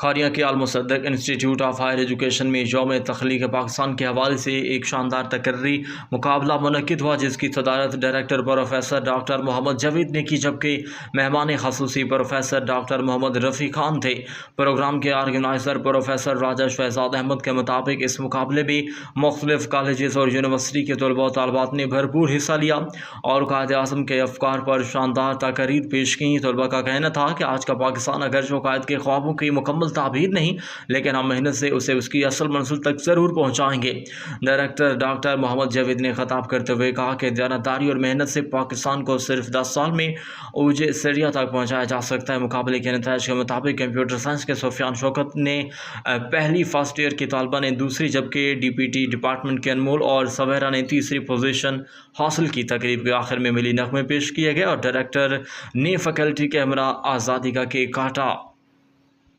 کھاریا کے المصدق institute of higher education میں یوم تخلیق پاکستان کے حوالے سے ایک شاندار تقریری مقابلہ منعقد ہوا، جس کی صدارت ڈائریکٹر پروفیسر ڈاکٹر محمد جاوید نے کی، جبکہ مہمان خصوصی پروفیسر ڈاکٹر محمد رفیع خان تھے۔ پروگرام کے آرگنائزر پروفیسر راجہ شہزاد احمد کے مطابق اس مقابلے میں مختلف کالجز اور یونیورسٹی کے طلباء و طالبات نے بھرپور حصہ لیا اور قائد اعظم کے افکار پر شاندار تقاریر پیش کی۔ طلباء کا کہنا تھا کہ آج کا پاکستان اگرچہ قائد کے خوابوں کی مکمل تعبیر نہیں، لیکن ہم محنت سے اسے اس کی اصل منزل تک ضرور پہنچائیں گے۔ ڈائریکٹر ڈاکٹر محمد جاوید نے خطاب کرتے ہوئے کہا کہ دیانتداری اور محنت سے پاکستان کو صرف 10 سال میں اوج سریا تک پہنچایا جا سکتا ہے۔ مقابلے کے نتائج کے مطابق کمپیوٹر سائنس کے سفیان شوکت نے پہلی، فرسٹ ایئر کی طالبہ نے دوسری، جبکہ ڈی پی ٹی ڈپارٹمنٹ کے انمول اور سویرا نے تیسری پوزیشن حاصل کی۔ تقریب کے آخر میں ملی نغمے پیش کیے گئے اور ڈائریکٹر نے فیکلٹی کے ہمراہ آزادی کا کیک کاٹا۔